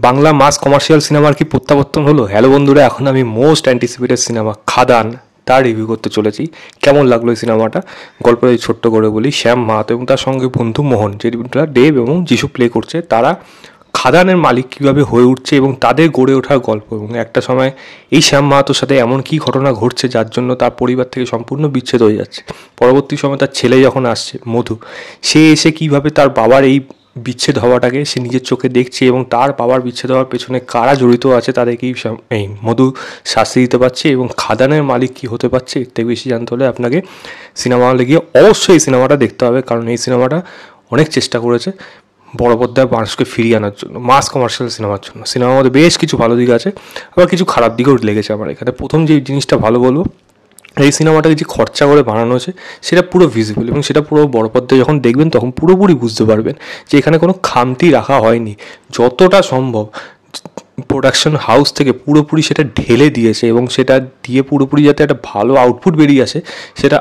Bangla mass commercial সিনেমার কি প্রত্যাবর্তন হলো? হ্যালো বন্ধুরা, এখন আমি মোস্ট অ্যান্টিসিপেটেড সিনেমা খাদান তার রিভিউ করতে চলেছি। কেমন লাগলো এই সিনেমাটা? গল্পটা এই ছোট্ট করে বলি। শ্যাম মাহাতো এবং তার সঙ্গে বন্ধু মোহন, যেটা দেব এবং যিশু প্লে করছে, তারা খাদানের মালিক কীভাবে হয়ে উঠছে এবং তাদের গড়ে ওঠার গল্প। এবং একটা সময় এই শ্যাম মাহাতোর সাথে এমন কী ঘটনা ঘটছে যার জন্য তার পরিবার থেকে সম্পূর্ণ বিচ্ছেদ হয়ে যাচ্ছে। পরবর্তী সময় তার ছেলে যখন আসছে মধু, সে এসে কীভাবে তার বাবার এই বিচ্ছেদ হওয়াটাকে সে নিজের চোখে দেখছে এবং তার বাবার বিচ্ছেদ হওয়ার পেছনে কারা জড়িত আছে তাদেরকেই এই মধু শাস্তি দিতে পারছে। এবং খাদানের মালিক কী হতে পারছে এর থেকে বেশি জানতে হলে আপনাকে সিনেমা হলে গিয়ে অবশ্যই এই সিনেমাটা দেখতে হবে, কারণ এই সিনেমাটা অনেক চেষ্টা করেছে বড় পর্দায় মানুষকে ফিরিয়ে আনার জন্য, মাস কমার্শিয়াল সিনেমার জন্য। সিনেমার মধ্যে বেশ কিছু ভালো দিক আছে, আবার কিছু খারাপ দিকেও লেগেছে আমার এখানে। প্রথম যে জিনিসটা ভালো বলবো, এই সিনেমাটাকে যে খরচা করে বানানো হয়েছে সেটা পুরো ভিজিবল, এবং সেটা পুরো বড় পর্দায় যখন দেখবেন তখন পুরোপুরি বুঝতে পারবেন যে এখানে কোনো খামতি রাখা হয়নি। যতটা সম্ভব প্রোডাকশন হাউস থেকে পুরোপুরি সেটা ঢেলে দিয়েছে, এবং সেটা দিয়ে পুরোপুরি যাতে একটা ভালো আউটপুট বেরিয়ে আসে সেটা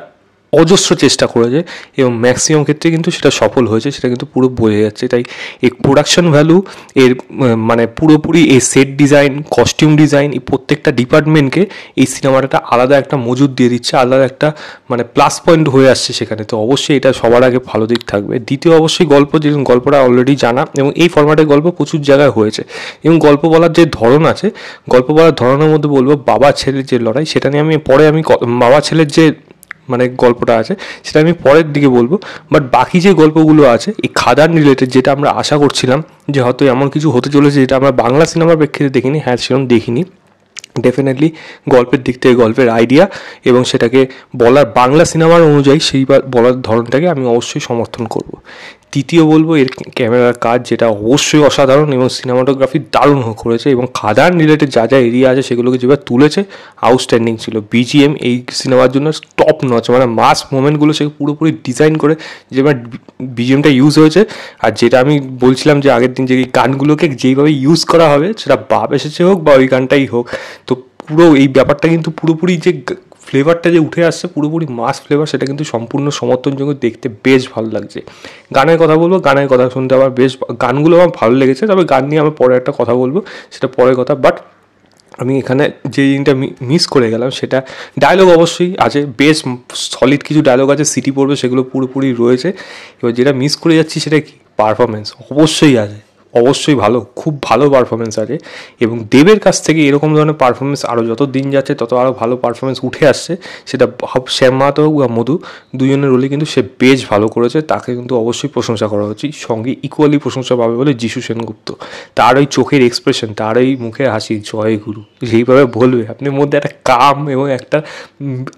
অজস্র চেষ্টা করেছে, এবং ম্যাক্সিমাম ক্ষেত্রে কিন্তু সেটা সফল হয়েছে, সেটা কিন্তু পুরো বোঝা যাচ্ছে। তাই এই প্রোডাকশন ভ্যালু এর মানে পুরোপুরি এই সেট ডিজাইন, কস্টিউম ডিজাইন, এই প্রত্যেকটা ডিপার্টমেন্টকে এই সিনেমাটা আলাদা একটা মজুদ দিয়ে দিচ্ছে, আলাদা একটা মানে প্লাস পয়েন্ট হয়ে আসছে সেখানে। তো অবশ্যই এটা সবার আগে ভালো দিক থাকবে। দ্বিতীয় অবশ্যই গল্প, যেরকম গল্পটা অলরেডি জানা, এবং এই ফরম্যাটের গল্প প্রচুর জায়গায় হয়েছে। এবং গল্প বলার যে ধরন আছে, গল্প বলার ধরনের মধ্যে বলবো বাবা ছেলের যে লড়াই, সেটা নিয়ে আমি পরে বাবা ছেলের যে মানে গল্পটা আছে সেটা আমি পরের দিকে বলবো। বাট বাকি যে গল্পগুলো আছে এই খাদান রিলেটেড, যেটা আমরা আশা করছিলাম যে হয়তো এমন কিছু হতে চলেছে যেটা আমরা বাংলা সিনেমার প্রেক্ষিতে দেখিনি, হ্যাঁ সেরকম দেখিনি। ডেফিনেটলি গল্পের দিক থেকে, গল্পের আইডিয়া এবং সেটাকে বলার বাংলা সিনেমার অনুযায়ী সেই বলার ধরনটাকে আমি অবশ্যই সমর্থন করব। তৃতীয় বলবো এর ক্যামেরার কাজ, যেটা অবশ্যই অসাধারণ, এবং সিনেমাটোগ্রাফি দারুণ করেছে, এবং খাদান রিলেটেড যা যা এরিয়া আছে সেগুলোকে যেভাবে তুলেছে আউটস্ট্যান্ডিং ছিল। বিজিএম এই সিনেমার জন্য টপ নচ, মানে মাস মোমেন্টগুলো সে পুরোপুরি ডিজাইন করে যেভাবে বিজিএমটা ইউজ হয়েছে। আর যেটা আমি বলছিলাম যে আগের দিন, যে এই গানগুলোকে যেইভাবে ইউজ করা হবে, সেটা বাপ এসেছে হোক বা ওই গানটাই হোক, তো পুরো এই ব্যাপারটা কিন্তু পুরোপুরি যে ফ্লেভারটা যে উঠে আসছে পুরোপুরি মাস ফ্লেভার, সেটা কিন্তু সম্পূর্ণ সমর্থনযোগ্য, দেখতে বেশ ভালো লাগছে। গানের কথা বলবো, গানের কথা শুনতে আমার বেশ, গানগুলো আমার ভালো লেগেছে, তবে গান নিয়ে আমি পরে একটা কথা বলবো, সেটা পরের কথা। বাট আমি এখানে যে জিনিসটা মিস করে গেলাম সেটা ডায়লগ অবশ্যই আছে, বেশ সলিড কিছু ডায়লগ আছে, সিটি পড়বে সেগুলো পুরোপুরি রয়েছে। এবার যেটা মিস করে যাচ্ছি সেটা কি, পারফরমেন্স অবশ্যই আছে, অবশ্যই ভালো, খুব ভালো পারফরমেন্স আছে। এবং দেবের কাছ থেকে এরকম ধরনের পারফরমেন্স আরও যত দিন যাচ্ছে তত আরও ভালো পারফরমেন্স উঠে আসছে। সেটা শ্যাম মাহাতো হোক বা মধু, দুজনের রোলে কিন্তু সে বেশ ভালো করেছে, তাকে কিন্তু অবশ্যই প্রশংসা করা উচিত। সঙ্গে ইকুয়ালি প্রশংসা পাবে বলে যিশু সেনগুপ্ত, তার ওই চোখের এক্সপ্রেশন, তার ওই মুখের হাসি, জয় গুরু যেইভাবে বলবে, আপনার মধ্যে একটা কাম এবং একটা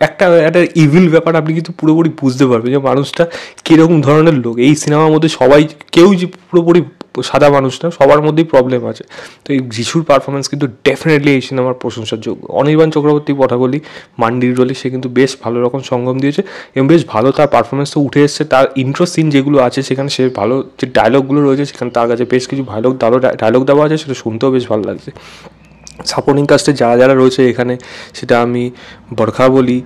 একটা একটা ইভিল ব্যাপার আপনি কিন্তু পুরোপুরি বুঝতে পারবেন যে মানুষটা কীরকম ধরনের লোক। এই সিনেমার মধ্যে সবাই, কেউ যে পুরোপুরি সাদা মানুষ না, সবার মধ্যেই প্রবলেম আছে। তো এই যিশুর পারফরমেন্স কিন্তু ডেফিনেটলি এই সিনেমার প্রশংসার যোগ্য। অনির্বাণ চক্রবর্তীর কথা বলি, মান্ডির রোলে সে কিন্তু বেশ ভালো রকম সঙ্গম দিয়েছে, এবং বেশ ভালো তার পারফরমেন্সটা উঠে এসছে। তার ইন্ট্রো সিন যেগুলো আছে সেখানে সে ভালো, যে ডায়লগগুলো রয়েছে সেখানে তার কাছে বেশ কিছু ভালো ডায়লগ দেওয়া আছে, সেটা শুনতেও বেশ ভালো লাগছে। সাপোর্টিং কাস্টে যারা যারা রয়েছে এখানে, সেটা আমি বরখা বলি,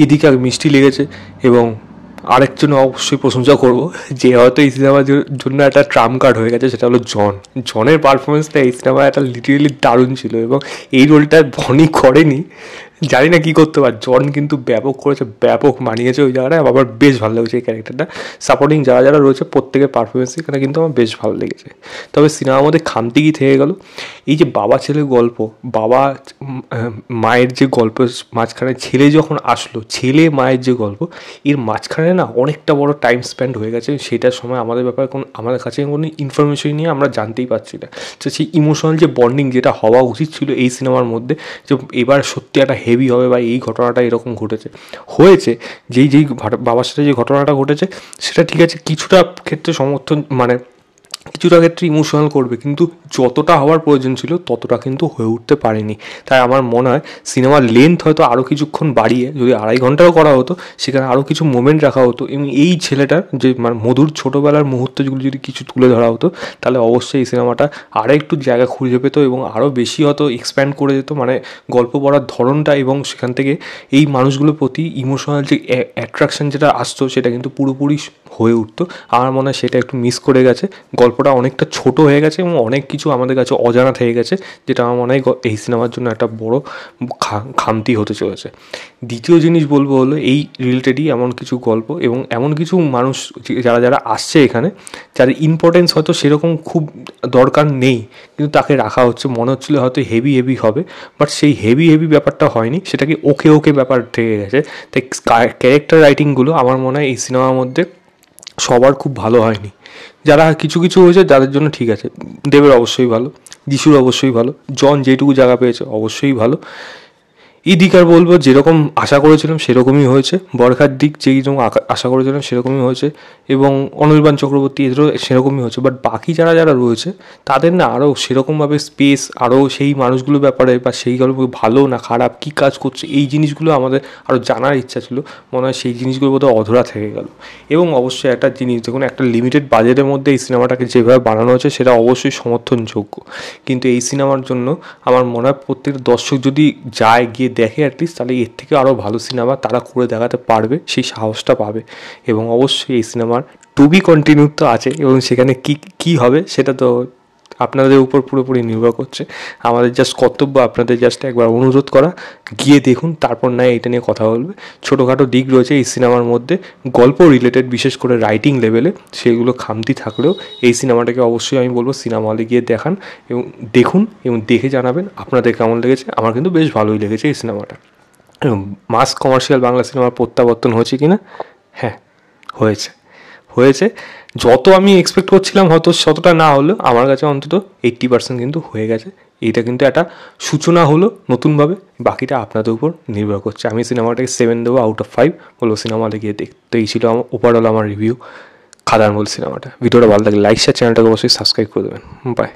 এদিকে মিষ্টি লেগেছে, এবং আরেকজন অবশ্যই প্রশংসা করব যে হয়তো এই সিনেমার জন্য একটা ট্রাম্প কার্ড হয়ে গেছে, সেটা হলো জনের পারফরমেন্সটা এই সিনেমায় একটা লিটারেলি দারুণ ছিল। এবং এই রোলটা বনি করেনি, জানি না কী করতে পারে, জন কিন্তু ব্যাপক করেছে, ব্যাপক মানিয়েছে ওই জায়গাটায়। আমার বেশ ভালো লেগেছে এই ক্যারেক্টারটা। সাপোর্টিং যারা যারা রয়েছে প্রত্যেকের পারফরমেন্স এখানে কিন্তু আমার বেশ ভালো লেগেছে। তবে সিনেমার মধ্যে খামতি কী থেকে গেল, এই যে বাবা ছেলে গল্প, বাবা মায়ের যে গল্প, মাঝখানে ছেলে যখন আসলো, ছেলে মায়ের যে গল্প, এর মাঝখানে না অনেকটা বড় টাইম স্পেন্ড হয়ে গেছে। সেটার সময় আমাদের ব্যাপারে আমাদের কাছে কোনো ইনফরমেশন নিয়ে আমরা জানতেই পারছি না। তো সেই ইমোশনাল যে বন্ডিং যেটা হওয়া উচিত ছিল এই সিনেমার মধ্যে, যে এবার সত্যি একটা হেভি হবে বা এই ঘটনাটা এরকম হয়েছে, যেই বাবার সাথে যে ঘটনাটা ঘটেছে সেটা ঠিক আছে, কিছুটা ক্ষেত্রে সমর্থন, মানে কিছুটা ক্ষেত্রে ইমোশনাল করবে, কিন্তু যতটা হওয়ার প্রয়োজন ছিল ততটা কিন্তু হয়ে উঠতে পারেনি। তাই আমার মনে হয় সিনেমার লেন্থ হয়তো আরও কিছুক্ষণ বাড়িয়ে যদি 2.5 ঘন্টাও করা হতো, সেখানে আরও কিছু মোমেন্ট রাখা হতো, এবং এই ছেলেটার যে মানে মধুর ছোটোবেলার মুহূর্তগুলো যদি কিছু তুলে ধরা হতো, তাহলে অবশ্যই এই সিনেমাটা আরও একটু জায়গা খুঁজে পেতো এবং আরও বেশি হয়তো এক্সপ্যান্ড করে যেত, মানে গল্প পড়ার ধরনটা, এবং সেখান থেকে এই মানুষগুলোর প্রতি ইমোশনাল যে অ্যাট্রাকশন যেটা আসতো সেটা কিন্তু পুরোপুরি হয়ে উঠতো। আমার মনে হয় সেটা একটু মিস করে গেছে গল্প গল্পটা অনেকটা ছোট হয়ে গেছে এবং অনেক কিছু আমাদের কাছে অজানা থেকে গেছে, যেটা আমার মনে হয় এই সিনেমার জন্য একটা বড় খামতি হতে চলেছে। দ্বিতীয় জিনিস বলবো হলো এই রিলেটেডই এমন কিছু গল্প এবং এমন কিছু মানুষ যারা যারা আসছে এখানে, যার ইম্পর্টেন্স হয়তো সেরকম খুব দরকার নেই, কিন্তু তাকে রাখা হচ্ছে, মনে হচ্ছিলো হয়তো হেভি হেভি হবে, বাট সেই হেভি হেভি ব্যাপারটা হয়নি, সেটাকে ওকে ওকে ব্যাপার থেকে গেছে। তাই ক্যারেক্টার রাইটিংগুলো আমার মনে হয় এই সিনেমার মধ্যে সবার খুব ভালো হয়নি। যারা কিছু কিছু হয়েছে যাদের জন্য ঠিক আছে, দেবের অবশ্যই ভালো, যিশুর অবশ্যই ভালো, জন যেটুকু জায়গা পেয়েছে অবশ্যই ভালো। এই দিক আর বলবো যেরকম আশা করেছিলাম সেরকমই হয়েছে, বরখার দিক যেরকম আশা করেছিলাম সেরকমই হয়েছে, এবং অনির্বাণ চক্রবর্তী এদেরও সেরকমই হয়েছে। বাট বাকি যারা যারা রয়েছে তাদের না আরও সেরকমভাবে স্পেস, আরও সেই মানুষগুলোর ব্যাপারে বা সেই গল্প ভালো না খারাপ কী কাজ করছে এই জিনিসগুলো আমাদের আরও জানার ইচ্ছা ছিল। মনে হয় সেই জিনিসগুলো বোধহয় অধরা থেকে গেল। এবং অবশ্যই একটা জিনিস দেখুন, একটা লিমিটেড বাজেটের মধ্যে এই সিনেমাটাকে যেভাবে বানানো হয়েছে সেটা অবশ্যই সমর্থনযোগ্য, কিন্তু এই সিনেমার জন্য আমার মনে হয় প্রত্যেকটা দর্শক যদি যায় গিয়ে দেখে অ্যাটলিস্ট, তাহলে এর থেকে আরও ভালো সিনেমা তারা করে দেখাতে পারবে, সেই সাহসটা পাবে। এবং অবশ্যই এই সিনেমার টু বি কন্টিনিউ তো আছে, এবং সেখানে কী কী হবে সেটা তো আপনাদের উপর পুরোপুরি নির্ভর করছে। আমাদের জাস্ট কর্তব্য আপনাদের জাস্ট একবার অনুরোধ করা, গিয়ে দেখুন, তারপর নয় এটা নিয়ে কথা বলবে। ছোটোখাটো দিক রয়েছে এই সিনেমার মধ্যে গল্প রিলেটেড, বিশেষ করে রাইটিং লেভেলে, সেগুলো খামতি থাকলেও এই সিনেমাটাকে অবশ্যই আমি বলবো সিনেমা হলে গিয়ে দেখান এবং দেখুন, এবং দেখে জানাবেন আপনাদের কেমন লেগেছে। আমার কিন্তু বেশ ভালোই লেগেছে এই সিনেমাটা। মাস কমার্শিয়াল বাংলা সিনেমার প্রত্যাবর্তন হয়েছে কি না? হ্যাঁ, হয়েছে হয়েছে। যত আমি এক্সপেক্ট করছিলাম হয়তো ততটা না হলেও আমার কাছে অন্তত 80% কিন্তু হয়ে গেছে। এইটা কিন্তু একটা সূচনা হলো নতুনভাবে, বাকিটা আপনাদের উপর নির্ভর করছে। আমি সিনেমাটাকে 7 দেবো আউট অফ 5, বলবো সিনেমা হলে গিয়ে দেখতে। এই ছিল আমার ওভারঅল আমার রিভিউ খাদান বল সিনেমাটা। ভিডিওটা ভালো লাগলে লাইক শেয়ার, চ্যানেলটাকে অবশ্যই সাবস্ক্রাইব করে দেবেন। বাই।